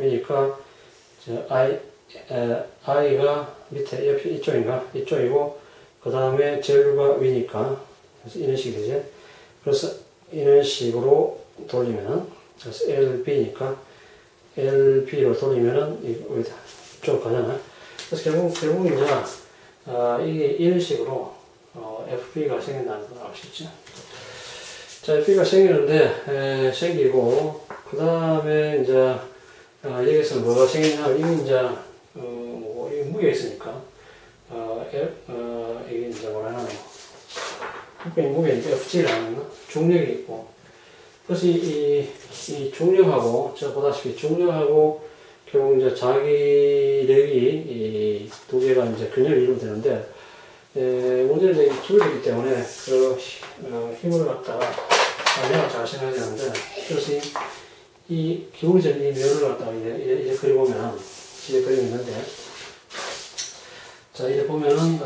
V니까 i가 밑에 옆에 이쪽인가? 이쪽이고 그 다음에 Z가 V니까 그래서 이런 식이 되지. 그래서 이런 식으로 돌리면은 그래서 LB니까 LB로 돌리면은 이쪽 가잖아. 그래서 결국 이제 이게 이런 식으로 FB가 생긴다는 걸 알 수 있지. 자, FB가 생기는데 생기고 그 다음에 이제 여기서 뭐가 생기냐면 이게 이제 이게 무게가 있으니까 이게 이제 뭐라 하나 무게니까 FG라는 중력이 있고 그래서 이 중력하고 제가 보다시피 중력하고 결국 이제 자기력이 이 두 개가 이제 균형을 이루면 되는데 문제는 이제 중력이기 때문에 그 힘을 갖다가 내가 잘 생각해야 되는데 그래서 이 기울어진 이 면을 갖다가 이제 그려보면 이제 그림이 있는데 자 이제 보면은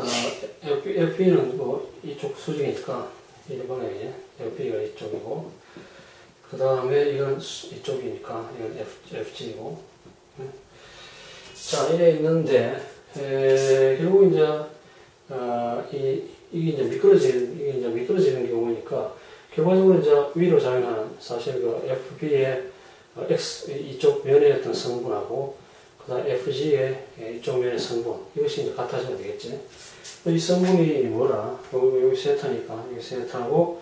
FP는 뭐 이쪽 수직이니까 이제 방향이지 FP가 이쪽이고 그 다음에 이건 이쪽이니까 이건 FG이고 자 이래 있는데 결국 이제 이게 이제 미끄러지는 경우니까 결과적으로 이제 위로 작용하는 사실 그 FB의 X 이쪽 면의 어떤 성분하고 그 다음 FG의 이쪽 면의 성분 이것이 이제 같아져야 되겠지. 이 성분이 뭐라? 여기 세타니까 여기 세타고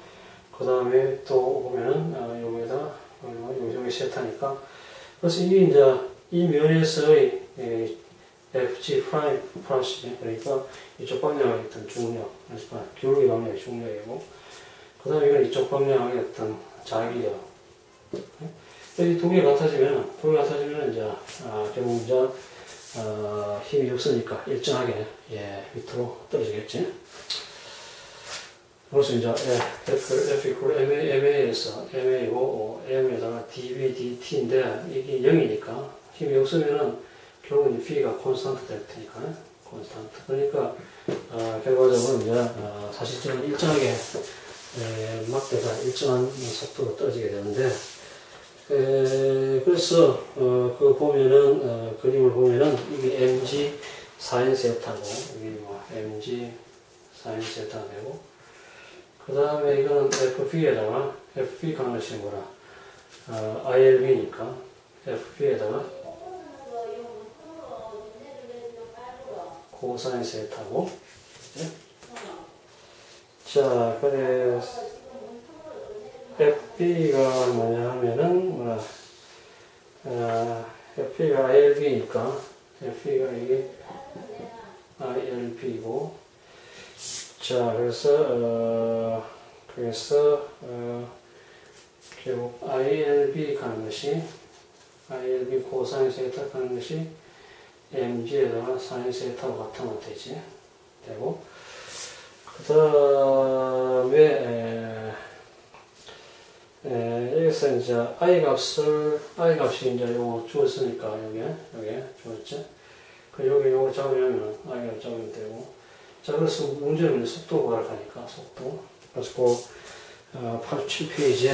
그 다음에 또 보면은 여기에다 여기 세타니까 그래서 이게 이제 이 면에서의 FG 프라임 플러스 그러니까 이쪽 방향의 어떤 중력 그러니까 기울기 방향의 중력이고 그 다음에 이건 이쪽 방향의 어떤 자기력 이 두 개 같아지면 이제 결국 이제 힘이 없으니까 일정하게 밑으로 떨어지겠지. 그래서 이제 F 이퀄 MA에서 MA고 M에다가 dB dt인데 이게 0이니까 힘이 없으면은 결국은 V가 콘스탄트 될 테니까 콘스탄트. 그러니까 결과적으로 이제 사실적으로 일정하게 막대가 일정한 속도로 떨어지게 되는데 그래서 그 보면은 그림을 보면은 이게 mg 사인 세타고 이게 뭐 mg 사인 세타가 되고 그 다음에 이거는 fp에다가 fp 가는 것이 뭐라 ilb니까 fp에다가 코사인 세타고 자 그래 FP가 뭐냐 하면은 FP가 ILB니까 FP가 이게 ILB고 자 그래서 결국 ILB 가는 것이 ILB 코사인 세타 가는 것이 MG에다가 사인 세타와 같으면 되고 그 다음에 여기서 이제 I 값이 이제 요거 주었으니까, 여기에 주었지? 요거 잡으면, I 값 잡으면 되고. 자, 그래서 문제는 이제 속도 구하니까, 속도. 그래서 그, 87페이지에,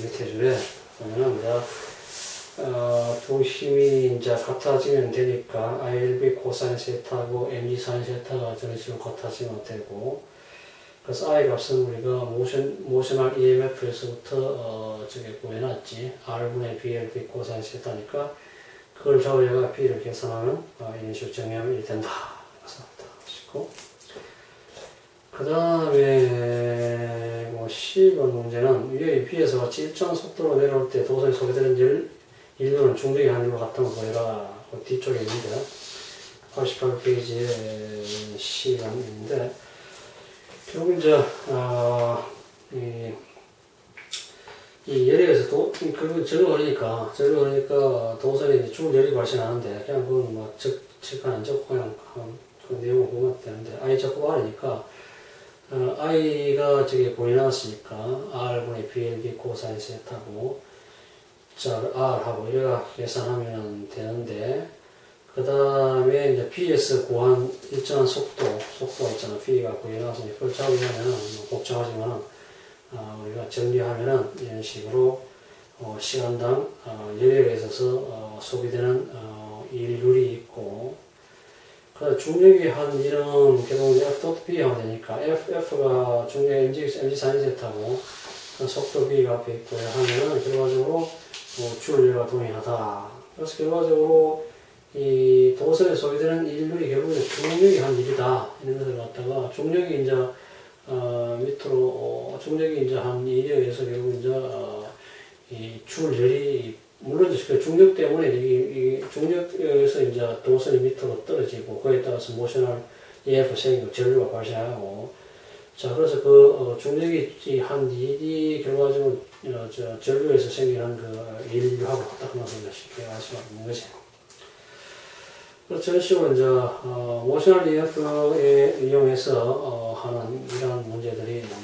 밑에 줄에 보면은, 두 힘이 이제 같아지면 되니까, ILB 코사인 세타하고 MG 사인 세타가 저런 식으로 같아지면 되고, 그래서 I 값은 우리가 모셔널 EMF에서부터 저기 구해놨지. R분의 BLB 코사인 세타니까 그걸 잡으려가 B를 계산하면 이런 식으로 정의하면 이렇게 된다. 그래서 그 다음에 뭐 10번 문제는 위에 B에서 같이 일정한 속도로 내려올 때 도선에 소개되는 인류는 중력이 아닌 것 같다는 거 보여라. 그 뒤쪽에 있는데 88페이지에 10번인데 결국 이제 이 열에서 절로 흐르니까 도선에 중력이 발생하는데 그냥 그건 뭐 즉 안 적고 그냥 그 내용을 보면 되는데 I 적고 R이니까 I가 저기 보여놨으니까 R분의 BLB 코사인 세타고 자 R하고 이래가 계산하면 되는데 그 다음에 이제 B에서 구한 일정한 속도가 있잖아. B가 구해놨으니 그걸 잡으려면은 복잡하지만은 우리가 정리하면은 이런 식으로 시간당 여력에 있어서 소비되는 일률이 있고, 그 중력이 한 일은 결국 F B 하면 되니까 F가 중력 mg sin z하고 속도 B가 앞에 있고 하면은 결과적으로 주울력과 동일하다. 그래서 결과적으로 이 도선에 소비되는 일률이 결국은 중력이 한 일이다. 이런 것을 갖다가 중력이 이제 밑으로 중력이 이제 한 일에 의해서 결국 이제 이 주울열이 물론 그 중력 때문에 이 중력에서 이제 도선이 밑으로 떨어지고 거기에 따라서 모셔널 EF 생기고 전류가 발생하고, 자 그래서 그 중력이 한 일이 결과적으로 전류에서 생기는 그 일하고 같다고 쉽게 알 수가 있는 거지. 그래서 저런 식으로 이제 모셔널 EF에 이용해서 하는 이런 문제들이 이제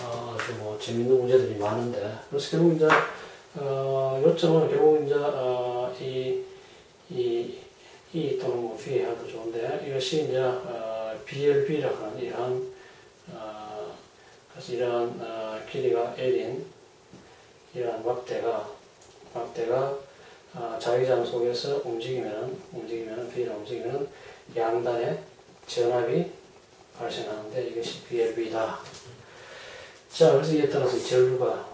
아주 뭐 재밌는 문제들이 많은데, 그래서 결국 이제 요점은 결국 이제 이 또는 뭐 V 해도 좋은데, 이것이 이제 BLB라고 하는 이러한 그래서 이러한 길이가 L인 이러한 막대가 자기장 속에서 움직이면은 V가 움직이면은 양단의 전압이 발생하는데 이것이 BLB다. 자, 그래서 이에 따라서 전류가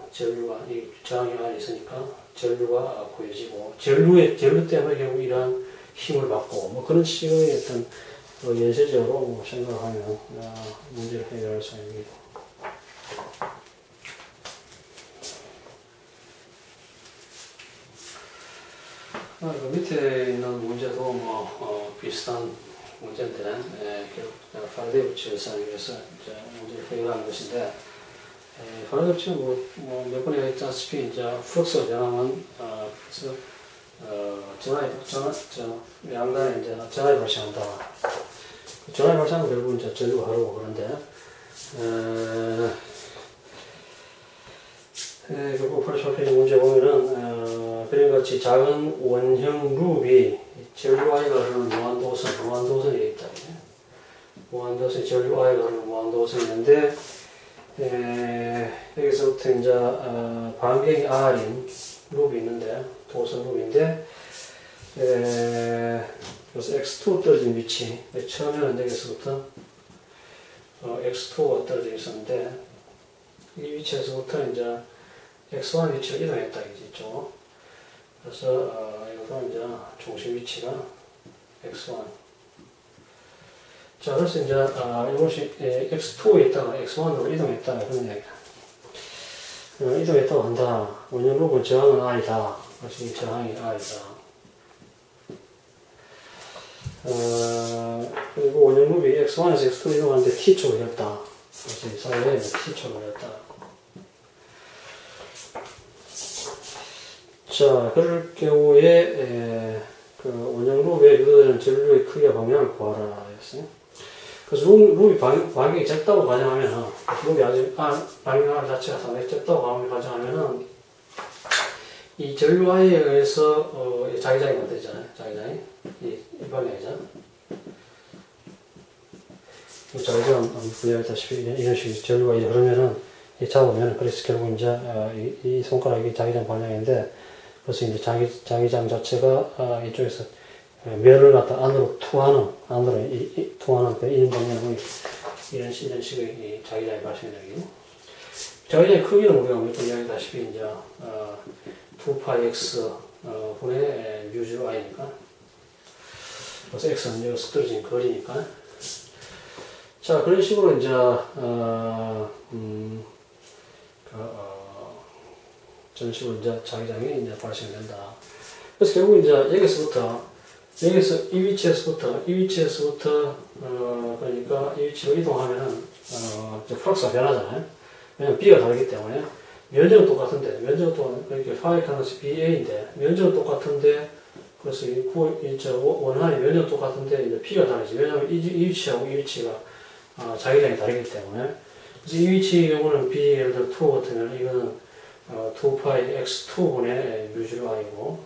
이 저항이 안에 있으니까 전류가 보여지고, 전류 때문에 결국 이러한 힘을 받고, 뭐 그런 식의 어떤 예시적으로 뭐 생각하면 문제를 해결할 수 있는 게. 그 밑에 있는 문제도 뭐 비슷한 문제인데, 결국 파라데이 법칙을 사용해서 이제 문제를 해결하는 것인데, 파라데이 법칙은 뭐 몇 번에 했다시피 이제 플럭스가 변하면 그래서 양단에 이제 전압이 발생한다. 전압이 발생하면 결국 이제 전류가 흐르고 그런데, 결국 88페이지 문제 보면은 그런 같이 작은 원형 룹이 전류 I가 흐르는 무한도선이 있다. 무한도선, 전류 I가 흐르는 무한도선이 있는데, 여기서부터 이제 반경이 R인 룹이 있는데, 도선 룹인데, 그래서 X2 떨어진 위치, 처음에는 여기서부터 X2가 떨어져 있었는데, 이 위치에서부터 이제 X1 위치로 이동했다, 이죠. 그래서 이것은 이제 중심 위치가 X1. 자, 그래서 이제 이것이 X2에 있다가 X1으로 이동했다, 그런 이야기다. 이동했다고 한다. 원형 룹은 저항은 I다. 그래서 이 저항이 I다. 그리고 원형 룹이 X1에서 X2로 이동하는데 T축을 했다. 그래서 이 사이에 T축을 했다. 자, 그럴 경우에 그 원형 룹에 유도되는 전류의 크기와 방향을 구하라 했어요. 그래서 룹이 반경이 작다고 가정하면, 룹이 아주 방향 자체가 상당히 작다고 가정하면은 이 전류 I에 의해서 자기장이 만들어지잖아요. 자기장이 이 방향이죠. 자기장 분해했다시피 이런 식의 전류가 이제 흐르면은 잡으면, 그래서 결국 이제 이 손가락이 자기장 방향인데, 그래서 이제 자기장 자체가 이쪽에서 면을 갖다 안으로 투하는 이런 방향으로 이런 식의 자기장이 발생되기. 자기장의 크기는 우리가 몇 번 이야기했다시피 이제 2πx 분의 u0 i니까, 그래서 x는 여기서 떨어진 거리니까. 자, 그런 식으로 이제 저런 식으로 이제 자기장이 이제 발생된다. 그래서 결국 이제 여기서 이 위치에서부터 그러니까 이 위치로 이동하면은 이제 플럭스가 변하잖아요. 왜냐면 B가 다르기 때문에. 면적은 똑같은데, 그러니까 파이 카너스 BA인데 면적은 똑같은데, 그래서 원한의 면적은 똑같은데 이제 B가 다르지. 왜냐면 이 위치하고 이 위치가 자기장이 다르기 때문에. 그래서 이 위치의 경우는 B, 예를 들어 2 같으면 이거는 2파이 x2분의 u0 i고,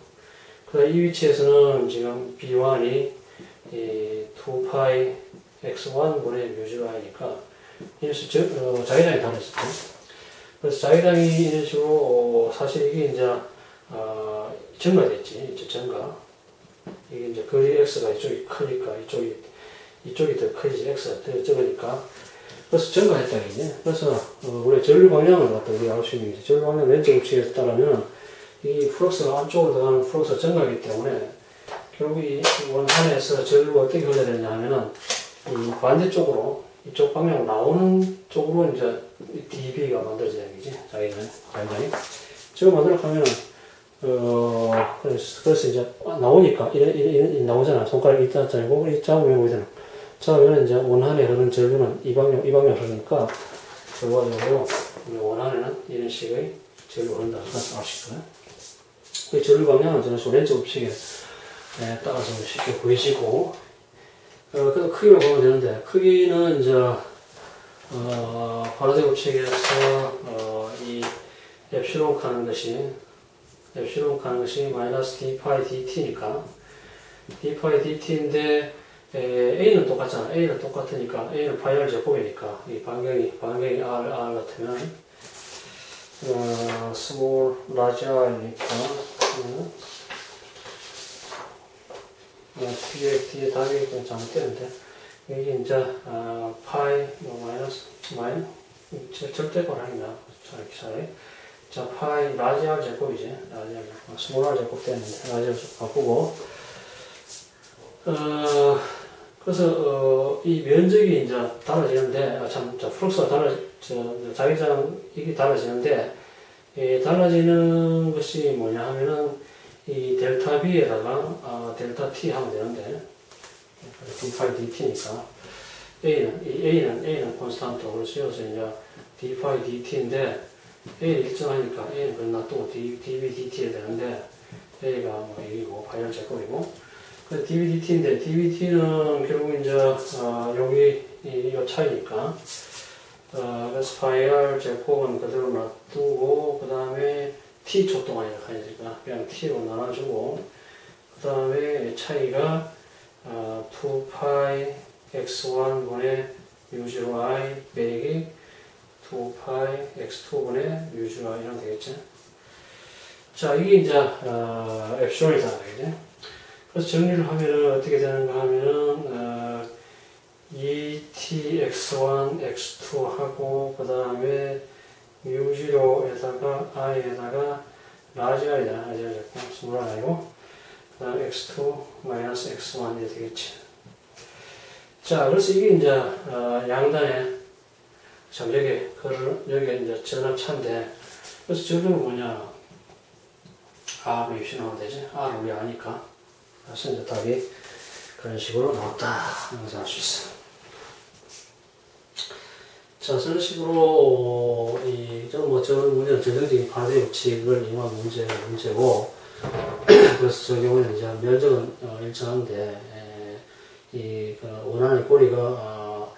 그 이 위치에서는 지금 b1이 2파이 x1분의 u0 i니까, 자기장이 다르죠. 그래서 자기장이 이런 식으로, 사실 이게 이제, 증가됐지. 이제 증가. 이게 이제 거리 x가 이쪽이 크니까 이쪽이 더 크지. x가 더 적으니까. 그래서 증가했다, 이제. 그래서, 우리 전류 방향을 갖다 우리가 알 수 있는 게, 전류 방향 왼쪽 법칙에 따르면, 이 플럭스가 안쪽으로 들어가는 플럭스가 증가하기 때문에, 결국 이 원판에서 전류가 어떻게 흘러야 되냐 하면은, 이 반대쪽으로, 이쪽 방향으로 나오는 쪽으로 이제 dB가 만들어져야 되지. 자기장이. 지금 만들어 가면은, 그래서 이제 나오니까, 이래 나오잖아. 손가락 이따 짜고, 이 잡으면 보이잖아. 잡으면 이제 원한에 흐르는 전류는 이 방향 흐르니까, 결과적으로, 우리 원한에는 이런 식의 전류가 흐른다. 그래서 알 수 있거든. 그 전류 방향은 저는 왼쪽 법칙에 따라서 쉽게 보이시고, 그래서 크기만 보면 되는데, 크기는 이제, 파라데 법칙에서, 이 엡실론 가는 것이 마이너스 d 파이 dt니까, d 파이 dt인데, a는 똑같잖아. a는 똑같으니까, a는 파이 r 제곱이니까, 이 반경이 r 같으면, small, large r이니까, 뒤에 답이 좀 잘못되는데, 여기 이제, 파이, 절대값 아니냐. 차라리. 자, 파이, 라지 R 제곱이지. 라지 R 제곱. 스몰 R 제곱 됐는데, 라지 R 제곱 바꾸고, 그래서, 이 면적이 이제 달라지는데, 플럭스가 자기장, 달라지는데, 달라지는 것이 뭐냐 하면은, 이 델타 B에다가, 델타 T 하면 되는데, d 파이 dt니까, A는 콘스탄트로 그래서 이제 d 파이 dt인데, A를 일정하니까 A는 그냥 놔두고 dv dt 해야 되는데, A가 뭐 1이고, 파이 r 제곱이고, 그 dv dt인데, dv t는 결국 이제, 여기, 요 차이니까, 그래서 파이 r 제곱은 그대로 놔두고, 그 다음에 t 촉동하니까 그냥 t로 나눠주고, 그 다음에 차이가 2파이 x1분의 u0i 빼기 2파이 x2분의 u0i 이런 되겠죠. 자, 이게 이제 엡실론이다. 그래서 정리를 하면은 어떻게 되는가 하면은 2t x1 x2 하고 그 다음에 u0에다가 i에다가 라지 r이다. 라지 r 잡고 스몰 r이고 그 다음에 x2 마이너스 x1 이렇게 되겠지. 자, 그래서 이게 이제 양단에 참 여기 이제 전압차인데, 그래서 저기는 뭐냐, R로 입신하면 되지. R을 우리 아니까. 그래서 이제 답이 그런 식으로 나왔다. 이렇게 알 수 있어. 자, 저런 식으로 저는 문제는 전형적인 파라데이 법칙을 이용한 문제고, 그래서 저 경우에는 이제 면적은 일정한데, 원하는 꼬리가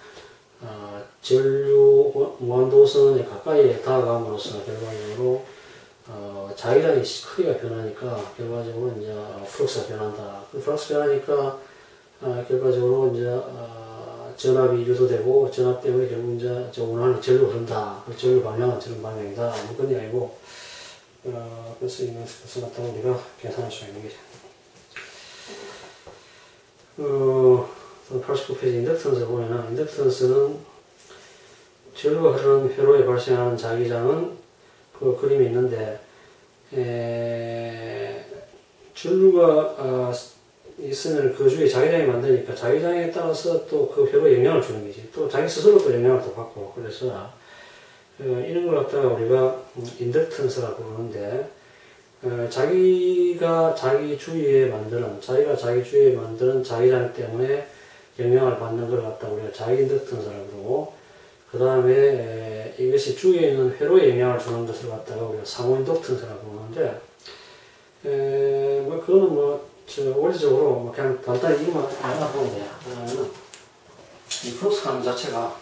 전류 무한도선에 가까이 다가감으로써 결과적으로 자기장이 크기가 변하니까 결과적으로 이제 플럭스가 변한다. 그 플럭스 변하니까 결과적으로 이제 전압이 유도되고 전압 때문에 결국 이제 저 원하는 전류가 흐른다. 그 전류 방향은 저런 방향이다. 아무것도 아니고 그래서 이런 것을 갖다가 우리가 계산할 수 있는 거죠. 89페이지 인덕턴스 보면은, 인덕턴스는 전류가 흐르는 회로에 발생하는 자기장은 그 그림이 있는데, 전류가 있으면 그 주위에 자기장이 만드니까 자기장에 따라서 또 그 회로에 영향을 주는 거지. 또 자기 스스로 또 영향을 또 받고, 그래서 이런 걸 갖다가 우리가 인덕턴스라고 부르는데, 자기가 자기 주위에 만드는 자기장 때문에 영향을 받는 걸 갖다 우리가 자기 인덕턴스라고 그러고, 그 다음에 이것이 주위에 있는 회로에 영향을 주는 것을 갖다가 우리가 상호 인덕턴스라고 그러는데, 그거는 원리적으로 그냥 간단히 이것만 알아보면 돼요. 왜냐면은 이 플럭스 가는 자체가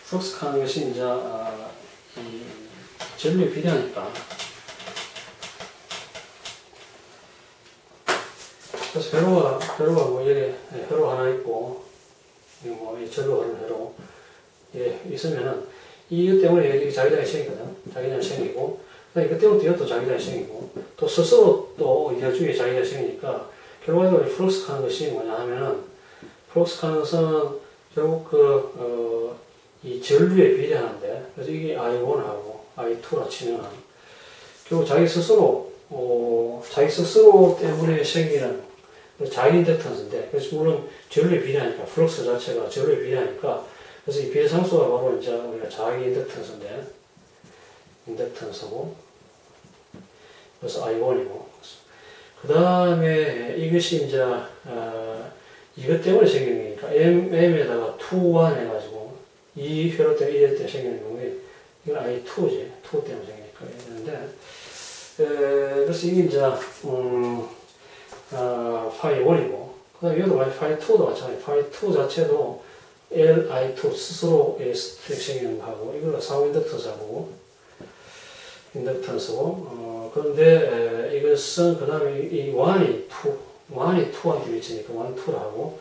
플럭스 가는 것이 이제 이 전류에 비례하니까. 그래서 회로가 뭐 여기 회로 하나 있고, 이 전류 흐르는 회로 있으면은 이것 때문에 여기 자기장이 생기거든. 자기장이 생기고, 이것 때문에 이것도 자기장이 생기고, 또 스스로 또 여주에 자기장이 생기니까, 결과적으로 플럭스 하는 것이 뭐냐 하면은, 플럭스 하는 것은 결국 이 전류에 비례하는데, 그래서 이게 I1하고 I2라 치면, 결국 자기 스스로 때문에 생기는 자기 인덕턴스인데, 그래서 물론 전류에 비례하니까, 플럭스 자체가 전류에 비례하니까, 그래서 이 비례상수가 바로 이제 우리가 자기 인덕턴스인데, 인덕턴스고, 그래서 I1이고, 그 다음에 이것이 이제, 이것 때문에 생기는 거니까, M에다가 2, 1 해가지고, 이 회로 때문에 이것 때문에 생기는 경우에, 이건 I2지, 2 때문에 생기니까, 이러는데, 그래서 이게 이제, 파이 1이고, 그 다음에 이것도 파이 2도 마찬가지, 파이 2 자체도 Li2 스스로에 생기는 거하고, 이걸로 상호 인덕턴스고, 그런데 이것은 그 다음에 이 1이 2한테 미치니까 1, 2라 하고,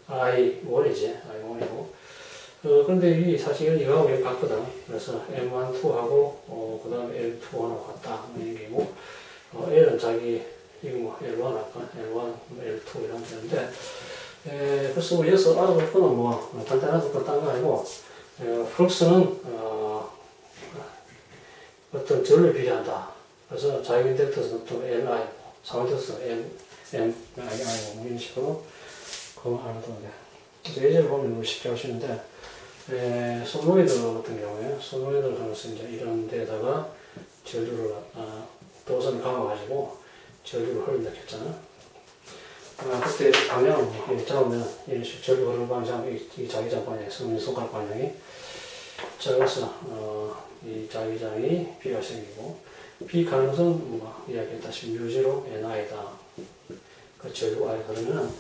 I1이지, I1이고, 그런데 이 사실 이거하고 이거 같거든. 그래서 M1, 2하고, 그 다음에 L2, 1하고 같다. 이런 게고, L은 자기, 이거 뭐 L1 할까? L1, L2 이런 게 되는데, 그래서 우리 여기서 알아볼 거는 뭐, 간단하게 딴 거 아니고, 플럭스는, 어떤 전류에 비례한다. 그래서 자기 인덕턴스는 또 Li, 상호인덕턴스는 MII, 뭐 이런 식으로, 그거 하는 건데. 그래서 예제를 보면 쉽게 할 수 있는데, 솔노이드 같은 경우에, 솔노이드를 하면서 이제 이런 데다가 전류를, 도선을 감아가지고 전류를 흐른다 했잖아. 그때 방향을 이렇게 잡으면 이런 식으로 전류 흐르는 방향, 이 자기장 방향, 손가락 방향이. 자, 그래서, 이 자기장이 B가 생기고, B 가능성, 이야기했다시피 뮤지로 NI다. 그 전류 I 그러면,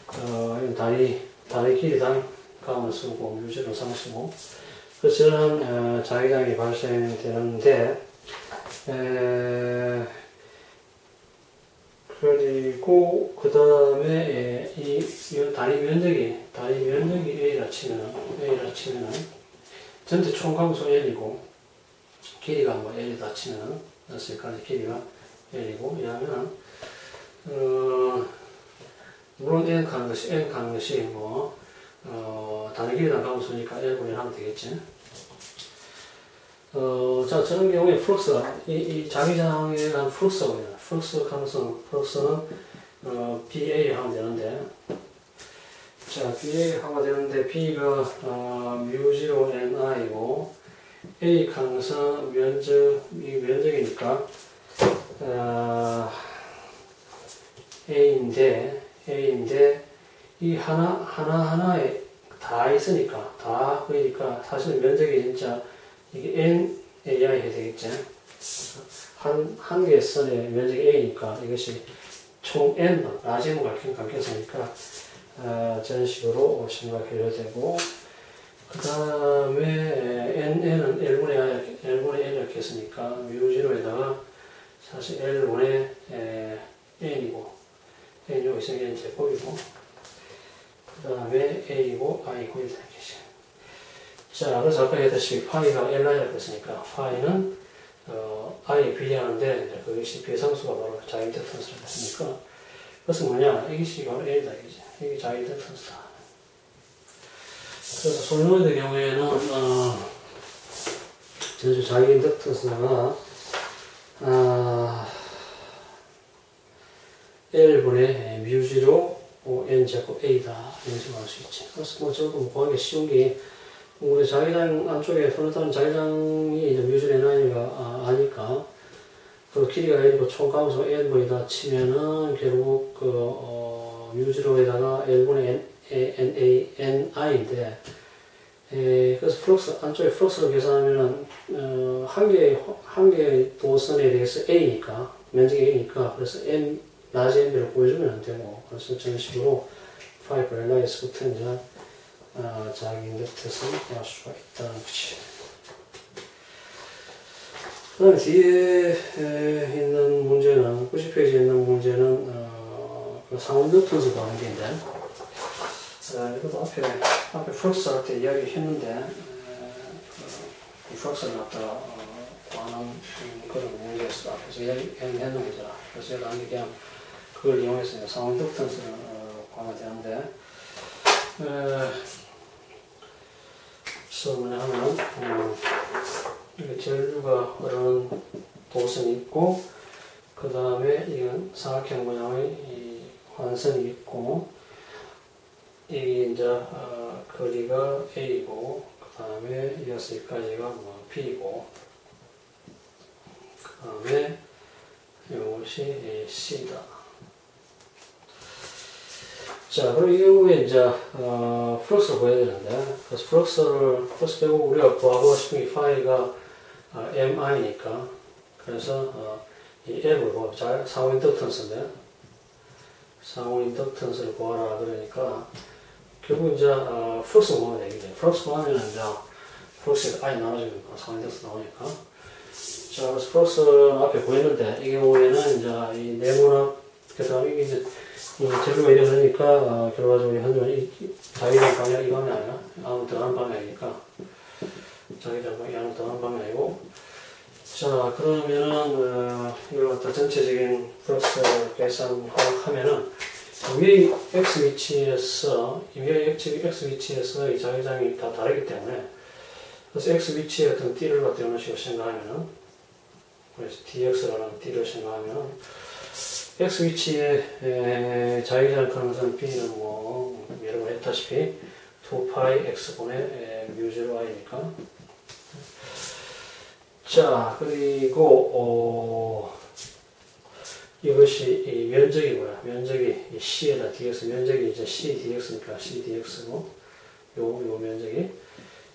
이건 다리 길이당 감을 쓰고, 뮤지로 상수고, 그래서 저런, 자기장이 발생되는데, 그리고, 그 다음에, 이 다리 면적이 A라 치면은, 전체 총 감소 L이고, 길이가 뭐 L이다 치면은, 여기까지 길이가 L이고, 이러면, 물론 N 가는 것이 뭐, 다리 길이당 감소니까 L분의 하면 되겠지. 자, 저런 경우에 플럭스가, 이 자기장에 대한 플럭스가 뭐냐. 플럭스 가능성, 플럭스는, BA 하면 되는데, 자, BA 하면 되는데, B가, 뮤0 NI고, A 가능성 면적이니까, A인데, 이 하나에 다 있으니까, 그러니까, 사실 면적이 진짜, 이게 NAI 해야 되겠지. 한 개의 선의 면적이 A니까 이것이 총 N, 라지모 관계성이니까, 저런 식으로 생각해야 되고, 그 다음에 N은 L분의 L 이렇게 했으니까, 뮤0에다가 사실 L분의 N이고, N 여기 있으면 N 제곱이고, 그 다음에 A이고, I고, 이렇게 되겠지. 자, 그래서 아까 했다시피 파이가 Li라고 했으니까 파이는 I에 비례하는데 이제 그것이 비상수가 바로 자기 인덕턴스라고 했으니까 그것은 뭐냐? 이것이 바로 L이다 이거지. 이게 자기 인덕턴스다. 그래서 솔노이드 경우에는 전체 자기 인덕턴스가 L분의 뮤0 N 제곱 A다 이런 식으로 할 수 있지. 그래서 뭐 저도 뭐 구하기 쉬운 게 우리 자기장 안쪽에 손을 자기장이 이제 뮤0 NI가 아니까 그 길이가 L이고 총 감소 N분이다 치면은 결국 뮤0에다가 L분의 NI인데 그래서 플럭스 안쪽에 플럭스를 계산하면은 한 개의 도선에 대해서 A니까 면적이 A니까 그래서 N 라지 N배를 보여주면 안 되고 그래서 저런 식으로 파이브 LIS부터 이제 자기 인덕턴스를 구할 수가 있다는 거지. 그 다음에 뒤에 있는 문제는, 90페이지에 있는 문제는, 상호 인덕턴스 구하는 게 있는데, 이것도 앞에 플럭스 할 때 이야기 했는데, 플럭스를 갖다가 구하는 그런 문제였어. 그래서 얘기했는 거잖아. 그래서 나는 그냥 그걸 이용해서 이제 상호 인덕턴스를 구하면 되는데, 그래서 뭐냐 하면, 전류가 흐르는 도선이 있고, 그 다음에 이건 사각형 모양의 이 환선이 있고, 이게 이제 거리가 A고, 그 다음에 이어서 여기까지가 뭐 B고, 그 다음에 이것이 C다. 자, 그럼 이 경우에 이제 플럭스를 구해야 되는데, 그래서 플럭스 결국 우리가 구하고 싶은 이 파이가 MI니까, 그래서 이 M을 구하고, 상호 인덕턴스인데, 상호 인덕턴스를 구하라 그러니까, 결국 이제 플럭스 구하면 되겠네. 플럭스 구하면 이제 플럭스가 I 나눠지니까 상호 인덕턴스 나오니까. 자, 그래서 플럭스 앞에 구했는데, 이 경우에는 이제 이 네모나, 그 다음에 이게 이제 전류가 이래 흐르니까 결과적으로 현재 자기장 방향 이 방향이 아니라 안으로 들어가는 방향이니까 자기장 방향이 안으로 들어가는 방향이고, 자 그러면은 이걸 갖다 전체적인 플럭스 계산하면은 위의 x 위치에서 위의 x 위치에서 이 자기장이 다 다르기 때문에, 그래서 x 위치에 어떤 t를 갖다 이런 식으로 생각하면은, 그래서 dx라는 t를 생각하면은 x 위치에 자기장 가능성 b는 뭐 여러분 했다시피 2파이 x분의 mu0i니까. 자, 그리고 이것이 이 면적이 뭐야? 면적이 이 c에다 dx, 면적이 이제 c dx니까 c dx고 요 면적이.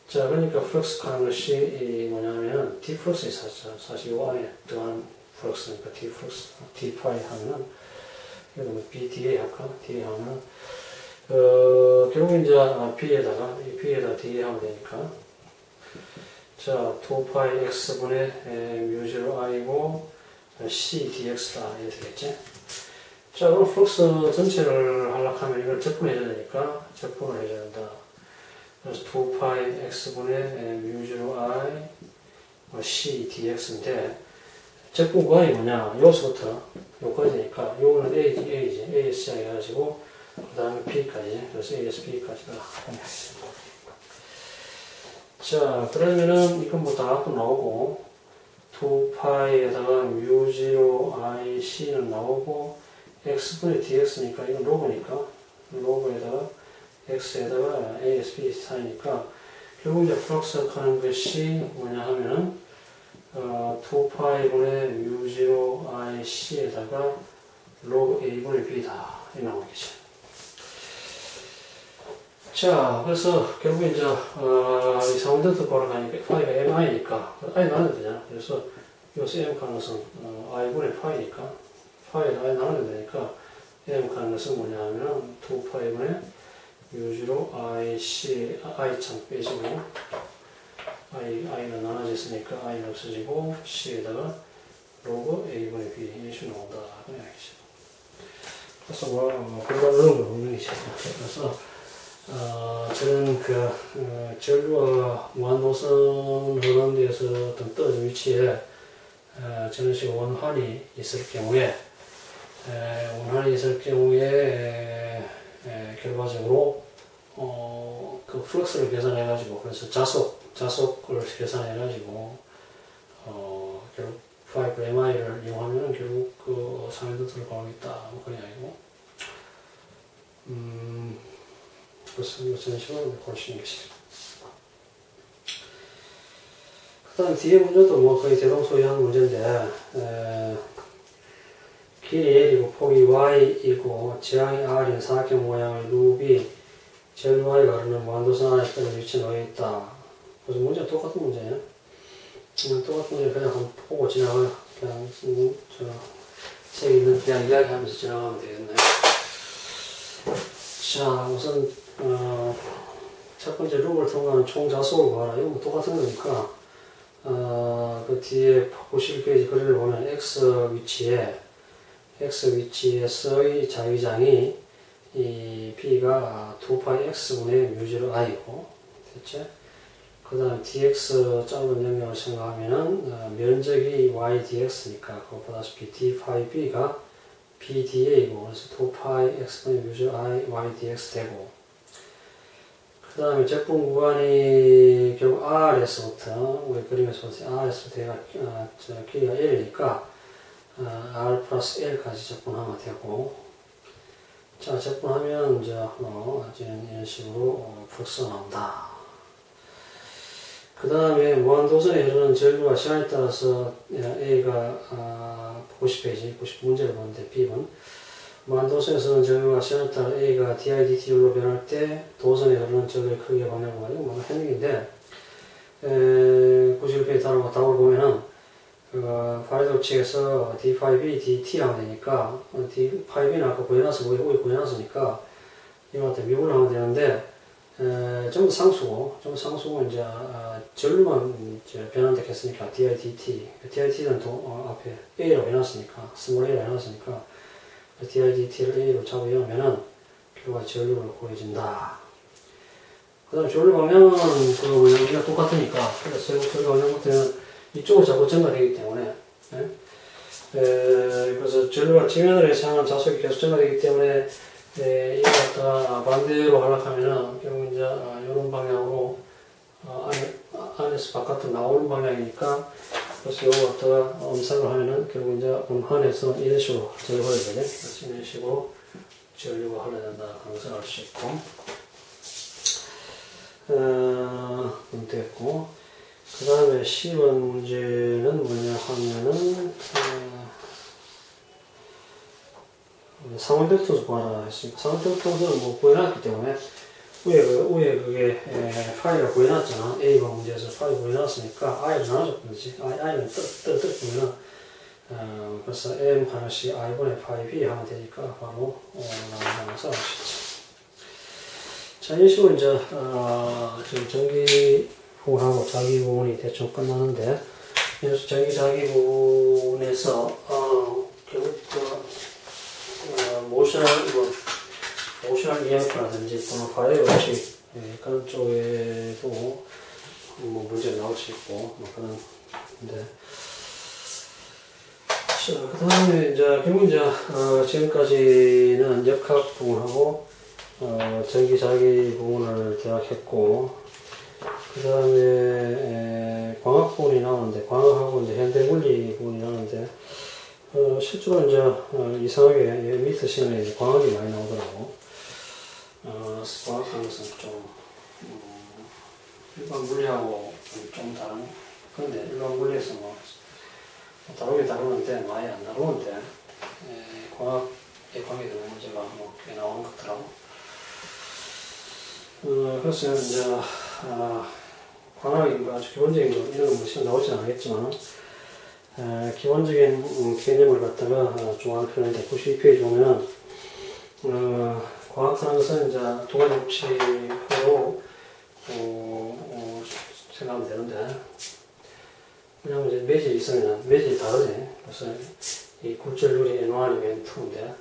자, 그러니까 플럭스 하는 것이 뭐냐면 d 플러스에 사실 요 안에 들어가는 플럭스니까 d 플러스 d 파이 하면은 이거 뭐 bda 할까? da 하면 결국 이제 b에다가 이 b에다 da 하면 되니까, 자 2파이 x분의 mu0i고 c dx다 이렇게 되겠지. 자, 그럼 플럭스 전체를 하려고 하면 이걸 적분해줘야 되니까 적분을 해줘야 된다. 그래서 2파이 x분의 mu0i c dx인데, 적분 구간이 뭐냐? 요소부터 요까지니까, 요거는 A지, 시작해가지고, 그 다음에 P까지, 그래서 ASP까지가 하겠습니다. 자, 그러면은, 이건 뭐 다 갖고 나오고, 2파이에다가 mu0IC는 나오고, X분의 DX니까, 이건 로그니까, 로그에다가, X에다가 ASP 사이니까, 결국 이제 플럭스 하는 것이 뭐냐 하면은, 2파이분의 mu0IC에다가 log A분의 B다. 이 나오겠지. 자, 그래서 결국 이제, 이 상호인덕턴 보러 가니까 파이가 MI니까, I 나눠야 되잖아. 그래서 여기서 M 가능성, I분의 파이니까, 파이에다 I 나눠야 되니까, M 가능성 뭐냐 하면, 2파이분의 mu0IC, I 참 빼지고, I가 나눠졌으니까 I는 없어지고 C에다가 로그 A분의 B 이런 식으로 나온다. 그런 이야기죠. 그래서 그런 어려운 걸 없는 거지. 그래서 저는 전류와 무한도선 흐르는 데에서 어떤 떨어진 위치에 저런 식으로 원환이 있을 경우에 결과적으로 그 플럭스를 계산해가지고, 그래서 자속을 계산해가지고, 결국 5MI를 이용하면 결국 그 상위도트를 구하겠다. 뭐 그런 이야기고. 그래서 저런 식으로 볼 수 있는 것이죠. 그 다음 뒤에 문제도 뭐 거의 대동소이한 문제인데, 길이 L이고 폭이 Y이고 지향이 R인 사각형 모양의 루비 ZY가 흐르는 무한도선 안에 떨어진 위치에 놓여 있다. 그래서 문제가 똑같은 문제예요. 똑같은 문제 그냥 한번 보고 지나가면 그냥 책 있는 그냥 이야기하면서 지나가면 되겠네. 자, 우선 첫 번째 룩을 통과하는 총 자속을 구하라. 이건 뭐 똑같은 거니까 그 뒤에 91페이지 그림을 보면 X 위치에서의 자기장이 이 B가 2파이 X분의 mu0i고, 됐지? 그 다음 dx 짧은 영역을 생각하면은 면적이 y dx니까 그거 보다시피 d 파이 b가 b da이고 그래서 2파이 x분의 뮤즈 i y dx 되고 그 다음에 적분 구간이 결국 r에서부터 우리 그림에서부터 r에서부터 길이가 l이니까 r 플러스 l까지 적분하면 되고 자 적분하면 이제 이런 식으로 플러스가 나온다. 그 다음에 무한도선에 흐르는 전류와 시간에 따라서 A가 90페이지, 90 문제를 보는데 B번 무한도선에서는 전류와 시간에 따라 A가 dIdt율로 변할 때 도선에 흐르는 전류의 크기의 방향을 가지고 뭐 현역인데 91페이지 답을 보면은 파레도 측에서 d5b dt 하면 되니까 d5b는 아까 구해놨어, 우리 구해놨으니까 이거한테 미분을 하면 되는데 전부 상수고 이제 전류만 이제 변한다 했으니까 dIdt, dIt는 앞에 a라고 해놨으니까 스몰 a라고 해놨으니까 dIdt를 a로 잡으면은 결과 전류를 구해진다. 그 다음에 전류 방향은 여기가 똑같으니까 그래서 전류 방향 같으면 이쪽으로 자꾸 전가되기 때문에 그래서 전류가 지면으로 향한 자속이 계속 전가되기 때문에 이거 갖다가 반대로 하락하면은 결국 이제 이런 방향으로 안에서 바깥으로 나오는 방향이니까 그래서 이거 갖다가 엄삭을 하면은 결국 이제 안에서 이런 식으로 전류가 흘러야 되네. 그래서 이런 식으로 전류가 흘러야 된다 하는 것을 알 수 있고 됐고 그 다음에 10번 문제는 뭐냐 하면은 상원벽통수 구하라 했으니까 상원벽통수는 뭐 구해놨기 때문에 위에 그게 파이를 구해놨잖아. A번 문제에서 파이 구해놨으니까 I를 나눠줬든지 I는 떨어뜨리면은 그래서 M 하나씩 I분의 파이 B 하면 되니까 바로 나눠서 알 수 있지. 자, 이런 식으로 이제 지금 전기 부분하고 자기 부분이 대충 끝나는데 그래서 자기 부분에서 결국 모셔널 EMF라든지 또는 바이오식 그런 쪽에도 뭐 문제가 나올 수 있고 뭐 그런데 자, 그 다음에 이제 결국 이제 지금까지는 역학 부분하고 전기 자기 부분을 대학했고 그 다음에 광학 부분이 나오는데 광학하고 이제 현대물리 부분이 나오는데 실제로 이제 이상하게 밑에 시험에 이제 광학이 많이 나오더라고. 광학하는 것은 좀 일반 물리하고 좀 다른 근데 일반 물리에서 뭐 다루긴 다루는데 많이 안 다루는데 광학에 관계되는 문제가 뭐 꽤 나오는 것 같더라고. 그래서 이제 광학이 아주 기본적인 거 이런 거 시험 나오지는 않겠지만 기본적인 개념을 갖다가 좀 알 필요한데 92페이지 보면은 광학하는 것은 이제 두 가지 법칙으로 생각하면 되는데 왜냐면 이제 매질이 있으면 매질이 다르지. 그래서 이 굴절률이 N1이면 N2인데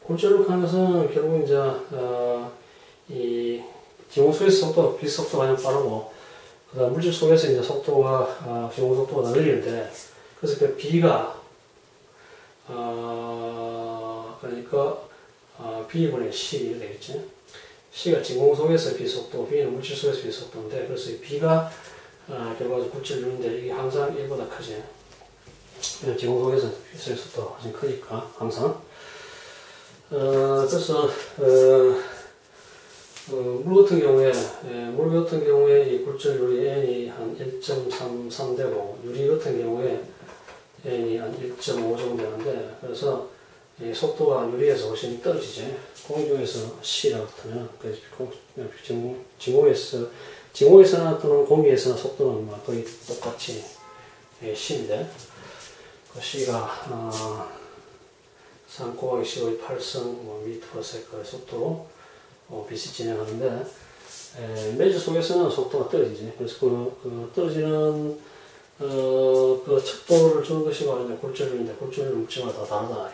굴절률 하는 것은 결국 이제 이 지공 속에서 속도가 빛속도가 가장 빠르고 그 다음 물질 속에서 이제 속도가 지공 속도가 더 느리는데 그래서 그 B가 그러니까 B분의 C 이렇게 되겠지. C가 진공 속에서 빛속도, B는 물질 속에서 빛속도인데 그래서 이 B가 결과적으로 굴절률인데 이게 항상 1보다 크지. 진공 속에서 빛의 속도가 훨씬 크니까 항상. 그래서 물 같은 경우에 이 굴절률이 N이 한 1.33 되고 유리 같은 경우에 N이 한 1.5 정도 되는데 그래서 이 속도가 유리에서 훨씬 떨어지지. 공중에서 C라고 하면 진공에서나 또는 공기에서나 속도는 거의 똑같이 C인데 그 C가 3 곱하기 15의 8성 미터/세컨 속도로 빛이 진행하는데 매질 속에서는 속도가 떨어지지. 그래서 그 떨어지는 그 척도를 주는 것이 바로 이제 굴절률인데 굴절률 물질마다 다 다르다.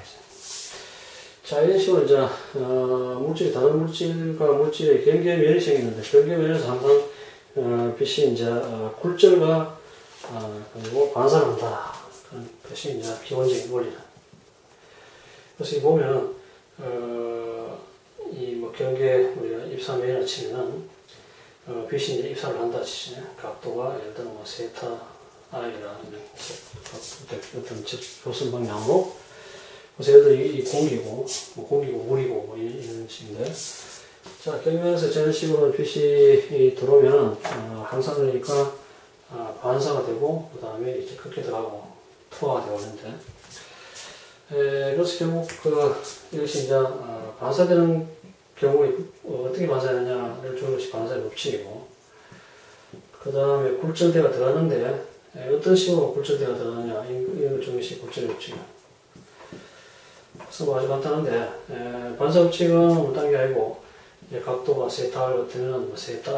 자, 이런 식으로 이제 물질이 다른 물질과 물질의 경계면이 생기는데 경계면에서 항상 빛이 이제 굴절과 그리고 반사를 한다. 그런 것이 이제 기본적인 원리는. 그래서 이 보면은 이 뭐 경계 우리가 입사면이라 치면은 빛이 이제 입사를 한다 치시네. 각도가 예를 들어 뭐 세타 i라 어떤 조선 방향으로. 그래서 예를 들어 이 공기고, 뭐 공기고 물이고 뭐 이런 식인데. 자, 경면에서 저런 식으로 빛이 들어오면은 항상 그러니까 반사가 되고 그 다음에 이제 크게 들어가고 투하가 되오는데. 그래서 결국 이것이 이제 반사되는 경우에 어떻게 반사되느냐를 주는 것이 반사의 법칙이고, 그 다음에 굴절대가 들어가는데 어떤 식으로 굴절대가 들어가느냐 이걸 주는 것이 굴절의 법칙이에요. 그래서 뭐 아주 간단한데 반사 법칙은 딴 게 아니고 이제 각도가 세타 r 같으면 뭐 세타